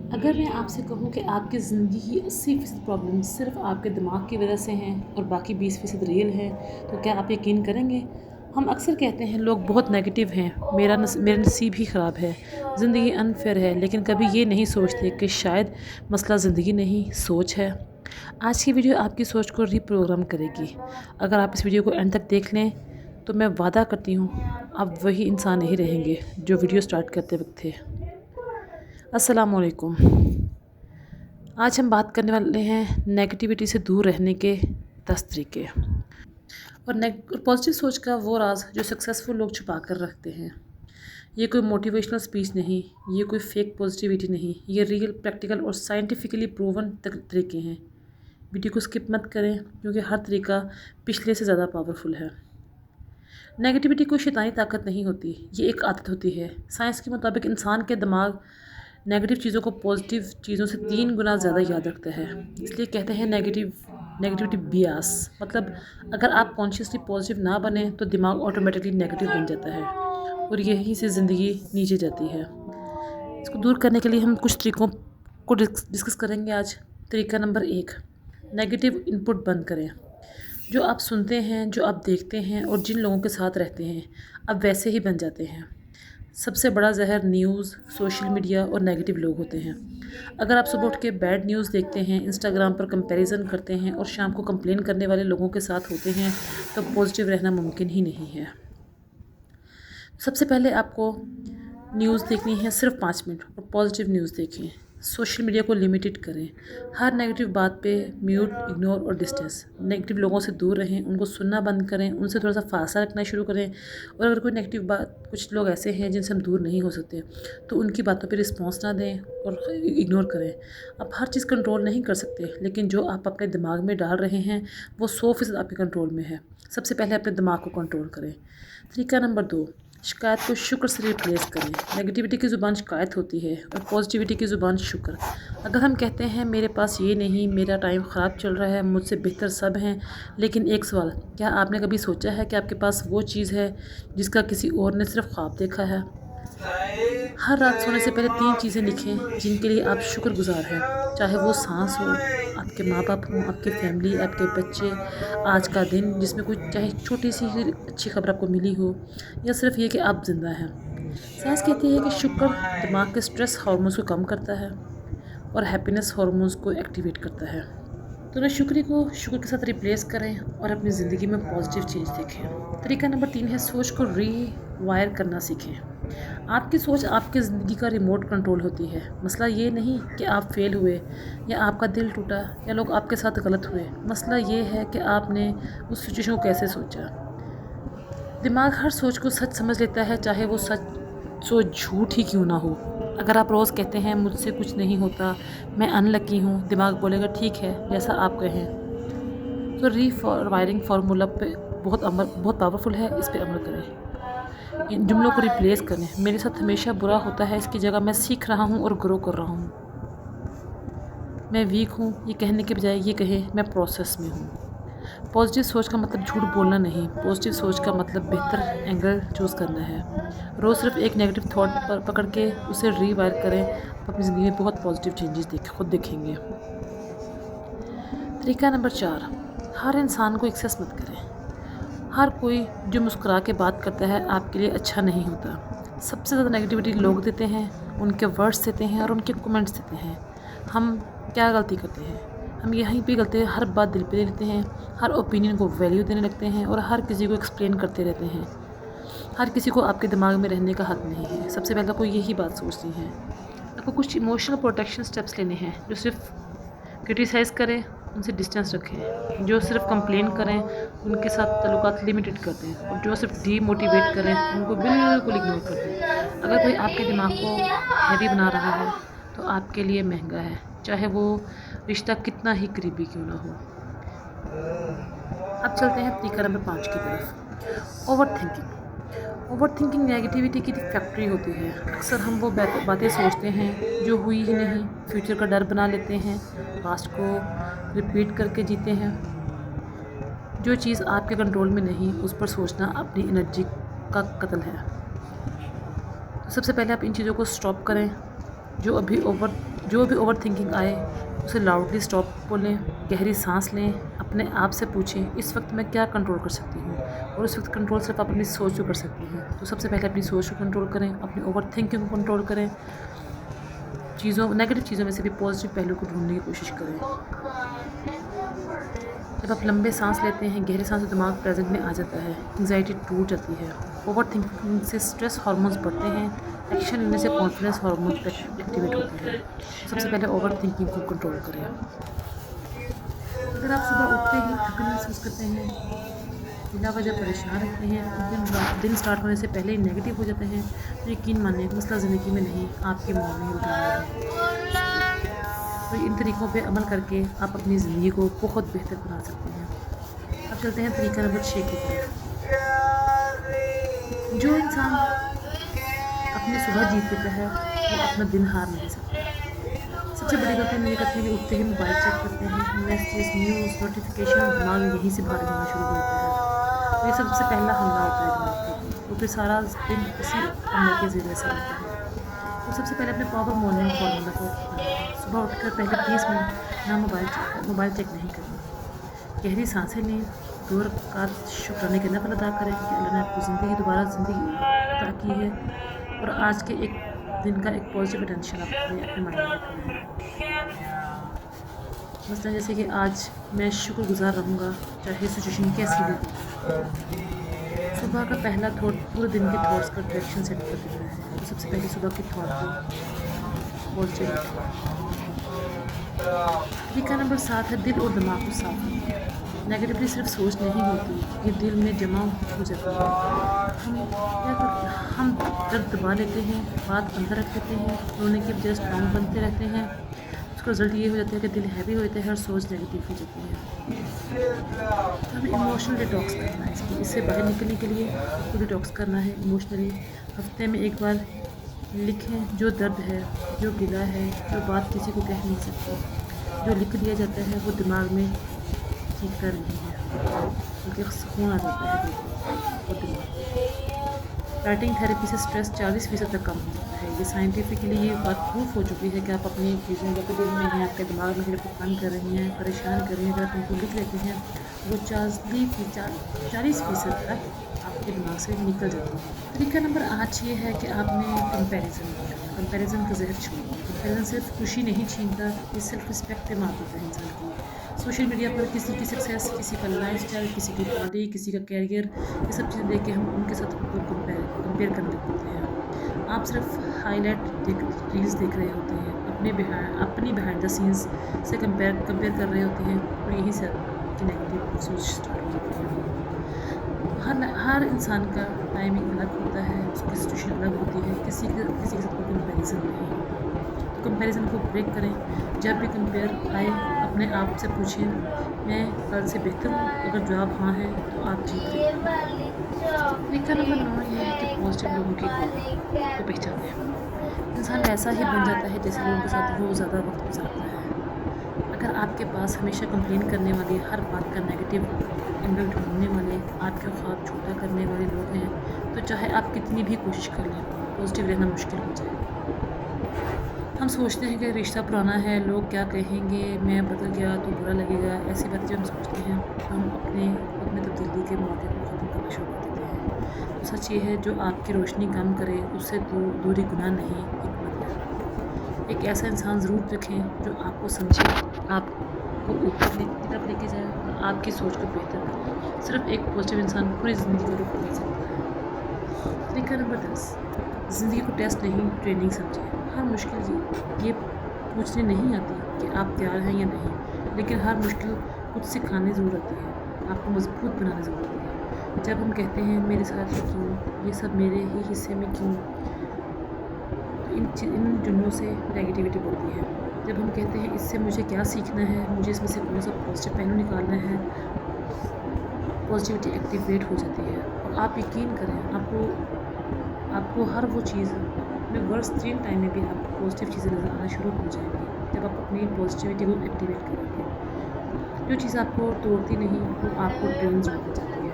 अगर मैं आपसे कहूँ कि आपकी ज़िंदगी की 80% प्रॉब्लम सिर्फ़ आपके दिमाग की वजह से हैं और बाकी 20% रियल हैं, तो क्या आप यकीन करेंगे? हम अक्सर कहते हैं लोग बहुत नेगेटिव हैं, मेरा नसीब ही ख़राब है, ज़िंदगी अनफ़ेयर है, लेकिन कभी ये नहीं सोचते कि शायद मसला ज़िंदगी नहीं, सोच है। आज की वीडियो आपकी सोच को रीप्रोग्राम करेगी। अगर आप इस वीडियो को एंड तक देख लें, तो मैं वादा करती हूँ, आप वही इंसान नहीं रहेंगे, जो वीडियो स्टार्ट करते वक़्त थे। अस्सलाम वालेकुम। आज हम बात करने वाले हैं नेगेटिविटी से दूर रहने के 10 तरीके और पॉजिटिव सोच का वो राज जो सक्सेसफुल लोग छुपा कर रखते हैं। ये कोई मोटिवेशनल स्पीच नहीं, ये कोई फेक पॉजिटिविटी नहीं, ये रियल प्रैक्टिकल और साइंटिफिकली प्रूवन तरीके हैं। वीडियो को स्किप मत करें क्योंकि हर तरीका पिछले से ज़्यादा पावरफुल है। नेगेटिविटी कोई शैतानी ताकत नहीं होती, ये एक आदत होती है। साइंस के मुताबिक इंसान के दिमाग नेगेटिव चीज़ों को पॉजिटिव चीज़ों से 3 गुना ज़्यादा याद रखता है। इसलिए कहते हैं नेगेटिविटी बियास, मतलब अगर आप कॉन्शियसली पॉजिटिव ना बने तो दिमाग ऑटोमेटिकली नेगेटिव बन जाता है और यहीं से ज़िंदगी नीचे जाती है। इसको दूर करने के लिए हम कुछ तरीकों को डिस्कस करेंगे आज। तरीका नंबर 1, नेगेटिव इनपुट बंद करें। जो आप सुनते हैं, जो आप देखते हैं और जिन लोगों के साथ रहते हैं, आप वैसे ही बन जाते हैं। सबसे बड़ा जहर न्यूज़, सोशल मीडिया और नेगेटिव लोग होते हैं। अगर आप सुबह उठ के बैड न्यूज़ देखते हैं, इंस्टाग्राम पर कंपैरिजन करते हैं और शाम को कंप्लेन करने वाले लोगों के साथ होते हैं, तो पॉजिटिव रहना मुमकिन ही नहीं है। सबसे पहले आपको न्यूज़ देखनी है सिर्फ 5 मिनट और पॉजिटिव न्यूज़ देखें। सोशल मीडिया को लिमिटेड करें। हर नेगेटिव बात पे म्यूट, इग्नोर और डिस्टेंस। नेगेटिव लोगों से दूर रहें, उनको सुनना बंद करें, उनसे थोड़ा सा फासला रखना शुरू करें। और अगर कोई नेगेटिव बात, कुछ लोग ऐसे हैं जिनसे हम दूर नहीं हो सकते, तो उनकी बातों पे रिस्पॉन्स ना दें और इग्नोर करें। आप हर चीज़ कंट्रोल नहीं कर सकते, लेकिन जो आप अपने दिमाग में डाल रहे हैं वो 100% आपके कंट्रोल में है। सबसे पहले अपने दिमाग को कंट्रोल करें। तरीका नंबर 2, शिकायत को शुक्र से रिप्लेस करें। नेगेटिविटी की ज़ुबान शिकायत होती है और पॉजिटिविटी की ज़ुबान शुक्र। अगर हम कहते हैं मेरे पास ये नहीं, मेरा टाइम ख़राब चल रहा है, मुझसे बेहतर सब हैं, लेकिन एक सवाल, क्या आपने कभी सोचा है कि आपके पास वो चीज़ है जिसका किसी और ने सिर्फ ख्वाब देखा है? हर रात सोने से पहले 3 चीज़ें लिखें जिनके लिए आप शुक्रगुज़ार हैं, चाहे वो सांस हो, आपके माँ बाप हों, आपकी फैमिली, आपके बच्चे, आज का दिन जिसमें कोई चाहे छोटी सी ही अच्छी खबर आपको मिली हो, या सिर्फ ये कि आप ज़िंदा हैं। साइंस कहती है कि शुक्र दिमाग के स्ट्रेस हार्मोन्स को कम करता है और हैप्पीनेस हार्मोन्स को एक्टिवेट करता है। तो ना शुक्र को शुक्र के साथ रिप्लेस करें और अपनी ज़िंदगी में पॉजिटिव चेंज देखें। तरीका नंबर 3 है सोच को रीवायर करना सीखें। आपकी सोच आपकी ज़िंदगी का रिमोट कंट्रोल होती है। मसला ये नहीं कि आप फेल हुए या आपका दिल टूटा या लोग आपके साथ गलत हुए। मसला ये है कि आपने उस सिचुएशन को कैसे सोचा। दिमाग हर सोच को सच समझ लेता है, चाहे वो सोच झूठ ही क्यों ना हो। अगर आप रोज़ कहते हैं मुझसे कुछ नहीं होता, मैं अनलकी हूँ, दिमाग बोलेगा ठीक है, जैसा आप कहें। तो रीवायरिंग फार्मूला पे बहुत पावरफुल है, इस पे अमल करें। इन जुमलों को रिप्लेस करें। मेरे साथ हमेशा बुरा होता है, इसकी जगह मैं सीख रहा हूँ और ग्रो कर रहा हूँ। मैं वीक हूँ, ये कहने के बजाय ये कहें मैं प्रोसेस में हूँ। पॉजिटिव सोच का मतलब झूठ बोलना नहीं, पॉजिटिव सोच का मतलब बेहतर एंगल चूज़ करना है। रोज़ सिर्फ एक नेगेटिव थॉट पर पकड़ के उसे रीवायर करें, तो अपनी ज़िंदगी में बहुत पॉजिटिव चेंजेस खुद देखेंगे। तरीका नंबर 4, हर इंसान को एक्सेस मत करें। हर कोई जो मुस्कुरा के बात करता है आपके लिए अच्छा नहीं होता। सबसे ज़्यादा नेगेटिविटी लोग देते हैं, उनके वर्ड्स देते हैं और उनके कमेंट्स देते हैं। हम क्या गलती करते हैं? हम यहीं पे गलती है, हर बात दिल पे ले लेते हैं, हर ओपिनियन को वैल्यू देने लगते हैं और हर किसी को एक्सप्लेन करते रहते हैं। हर किसी को आपके दिमाग में रहने का हक नहीं है। सबसे पहले आपको यही बात सोचनी है। आपको कुछ इमोशनल प्रोटेक्शन स्टेप्स लेने हैं। जो सिर्फ क्रिटिसाइज़ करें उनसे डिस्टेंस रखें, जो सिर्फ कंप्लेन करें उनके साथ ताल्लुकात लिमिटेड कर दें और जो सिर्फ डीमोटिवेट करें उनको बिल्कुल इग्नोर कर दें। अगर कोई आपके दिमाग को हैवी बना रहा है तो आपके लिए महंगा है, चाहे वो रिश्ता कितना ही करीबी क्यों ना हो। अब चलते हैं तरीका नंबर 5 की तरफ, over thinking. Over thinking negativity की फैक्ट्री होती है। अक्सर हम वो बातें सोचते हैं जो हुई ही नहीं, फ्यूचर का डर बना लेते हैं, पास्ट को रिपीट करके जीते हैं। जो चीज़ आपके कंट्रोल में नहीं, उस पर सोचना अपनी एनर्जी का कत्ल है। तो सबसे पहले आप इन चीज़ों को स्टॉप करें। जो अभी ओवर जो भी ओवर थिंकिंग आए उसे लाउडली स्टॉप बोलें, गहरी सांस लें, अपने आप से पूछें इस वक्त मैं क्या कंट्रोल कर सकती हूँ, और उस वक्त कंट्रोल सिर्फ अपनी सोच को कर सकती हैं। तो सबसे पहले अपनी सोच को कंट्रोल करें, अपनी ओवर थिंकिंग को कंट्रोल करें, नेगेटिव चीज़ों में से भी पॉजिटिव पहलू को ढूंढने की कोशिश करें। जब आप लंबे सांस लेते हैं, गहरी सांस से दिमाग प्रेजेंट में आ जाता है, एंग्जाइटी टूट जाती है। ओवर थिंकिंग से स्ट्रेस हार्मोन्स बढ़ते हैं, एक्शन लेने से कॉन्फिडेंस हार्मोन एक्टिवेट होती है। सबसे पहले ओवर थिंकिंग को कंट्रोल करें। अगर आप सुबह उठते ही थकन महसूस करते हैं, बिना वजह परेशान रहते हैं, दिन स्टार्ट होने से पहले ही नेगेटिव हो जाते हैं, तो यकीन मानिए मसला ज़िंदगी में नहीं, आपकी मॉर्निंग रूटीन में है। तो इन तरीक़ों पे अमल करके आप अपनी ज़िंदगी को बहुत बेहतर बना सकते हैं। अब चलते हैं तरीका नंबर 6 की तरफ। जो इंसान अपनी सुबह जीत लेता है वो अपना दिन हार नहीं सकता। सबसे बड़ी गलती मुझे करते हैं कि उठते ही मोबाइल चेक करते हैं, मैसेज, न्यूज़, नोटिफिकेशन, दिमाग यहीं से भारी होना शुरू हो जाता है। तो ये सबसे पहला हमला होता है दिमाग के ऊपर, तो फिर सारा दिन इसी हमले के ज़रिए से रहता है। तो सबसे पहले अपने प्रॉपर मॉर्निंग फॉर्मूला को अपनाना है। सुबह उठकर पहले 30 मिनट ना मोबाइल चेक नहीं करना। गहरी सांसें लें, 2 रकात शुक्राने के नफ़ल अदा करें कि अल्लाह ने आपको दोबारा ज़िंदगी अता की है, और आज के एक दिन का एक पॉजिटिव अटेंशन अपने माइंड में रखना है। मसलन जैसे कि आज मैं शुक्रगुजार रहूँगा चाहे सिचुएशन कैसी भी हो। सुबह का पहला थॉट पूरे दिन के थॉट्स का डायरेक्शन सेट कर देता है। तो सबसे पहले सुबह के थॉट को पॉजिटिव। तरीका नंबर 7 है दिल और दिमाग को साफ रखना। नेगेटिविटी सिर्फ सोच नहीं होती, ये दिल में जमा हो जाती है। हम क्या करते हैं, हम दर्द दबा लेते हैं, बात अंदर रख लेते हैं, रोने की वजह स्ट्रॉन्ग बनते रहते हैं। उसका रिजल्ट ये हो जाता है कि दिल हैवी हो जाता है और सोच नेगेटिव हो जाती है। हमें इमोशनल डिटॉक्स करना है, इससे बाहर निकलने के लिए आपको डिटॉक्स करना है इमोशनली। हफ्ते में एक बार लिखें जो दर्द है, जो गिला है, जो बात किसी को कह नहीं सकती। जो लिख दिया जाता है वो दिमाग में चीखता नहीं है, बल्कि सुकून आ जाता है और दिमाग। राइटिंग थेरेपी से स्ट्रेस 40% तक कम हो जाता है। ये साइंटिफिकली ये बात प्रूफ हो चुकी है कि आप अपनी चीज़ें जो दिल में हैं, आपके दिमाग में को तंग कर रही हैं, परेशान कर रही हैं, अगर आप उनको लिख लेते हैं वो 40% तक आपके दिमाग से निकल जाती है। तरीका नंबर 8 ये है कि आपने कंपैरिजन का जहर छोड़ना। कंपैरिजन सिर्फ खुशी नहीं छीनता, ये सेल्फ रिस्पेक्ट पे मार देता है इंसान की। सोशल मीडिया पर किसी की सक्सेस, किसी का लाइफस्टाइल, किसी की बॉडी, किसी का कैरियर, ये सब चीज़ें देख के हम उनके साथ खुद को कंपेयर करने लगते हैं। आप सिर्फ हाईलाइट रील्स देख रहे होते हैं, अपनी बिहाइंड द सीन्स से कंपेयर कर रहे होते हैं, और यहीं से आपकी नेगेटिव सोच स्टार्ट हो जाती है। हर इंसान का टाइमिंग अलग होता है, उसकी सिचुएशन अलग होती है, किसी के साथ कोई कंपेरिजन नहीं है। तो कंपेरिजन को ब्रेक करें। जब भी कंपेयर आए अपने आप से पूछें मैं कल से बेहतर हूँ, अगर जवाब हाँ है तो आप जीत रहे हैं। तरीका नंबर 9 ये है कि पॉजिटिव लोगों को पहचानें। इंसान वैसा ही बन जाता है जैसे लोगों के साथ वो ज़्यादा वक्त गुजारता है। अगर आपके पास हमेशा कंप्लेन करने वाले, हर बात का नेगेटिव इम्पैक्ट ढूंढने वाले, आपके ख्वाब छोटा करने वाले लोग हैं, तो चाहे आप कितनी भी कोशिश कर लें, पॉजिटिव रहना मुश्किल हो जाएगा। हम सोचते हैं कि रिश्ता पुराना है, लोग क्या कहेंगे, मैं बदल गया तो बुरा लगेगा, ऐसी बातें जब हम सोचते हैं तो हम अपने तब्दीली के मौके को ख़त्म करना शुरू कर देते हैं। तो सच ये है जो आपकी रोशनी कम करे उससे दूरी गुनाह नहीं, हिकमत है। एक ऐसा इंसान ज़रूर रखें जो आपको समझे, आपको ऊपर की तरफ लेके जाए और आपकी सोच को बेहतर करे। सिर्फ एक पॉजिटिव इंसान पूरी ज़िंदगी को रुक नहीं सकता है। तरीका नंबर 10, ज़िंदगी को टेस्ट नहीं ट्रेनिंग समझें। हर मुश्किल ये पूछने नहीं आती कि आप तैयार हैं या नहीं, लेकिन हर मुश्किल कुछ सिखाने ज़रूर आती है, आपको मजबूत बनाने ज़रूर आती है। जब हम कहते हैं मेरे साथ ही क्यों, ये सब मेरे ही हिस्से में क्यों, तो इन जुमलों से नेगेटिविटी बढ़ती है। जब हम कहते हैं इससे मुझे क्या सीखना है, मुझे इसमें से कौन सा पॉजिटिव पहलू निकालना है, पॉजिटिविटी एक्टिवेट हो जाती है। और आप यकीन करें आपको हर वो चीज़ में वर्स्ट 3 टाइम में भी आपको पॉजिटिव चीज़ें नज़र आना शुरू हो जाएंगी जब आप अपनी पॉजिटिविटी को एक्टिवेट करेंगे। जो चीज़ आपको तोड़ती नहीं वो आपको ड्रेन ज़रूर हो जाती है।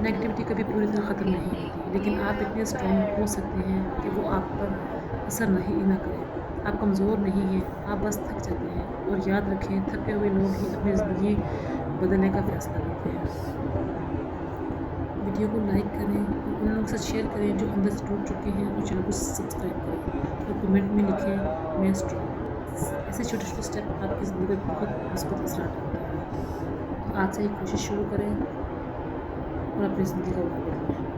नेगेटिविटी कभी पूरी तरह ख़त्म नहीं होती, लेकिन आप इतने स्ट्रॉन्ग हो सकते हैं कि वो आप पर असर ना करे। आप कमज़ोर नहीं हैं, आप बस थक जाते हैं। और याद रखें, थके हुए लोग ही अपनी ज़िंदगी बदलने का फ़ैसला करते हैं। वीडियो को लाइक करें और उन लोगों के साथ शेयर करें जो अंदर से टूट चुके हैं, और चैनल को सब्सक्राइब करें और कमेंट में लिखें मैं स्ट्रॉन्ग। ऐसे छोटे छोटे स्टेप आपकी ज़िंदगी पर बहुत मुस्बत असर डालते हैं। तो आज से एक कोशिश शुरू करें और अपनी ज़िंदगी का बदलें।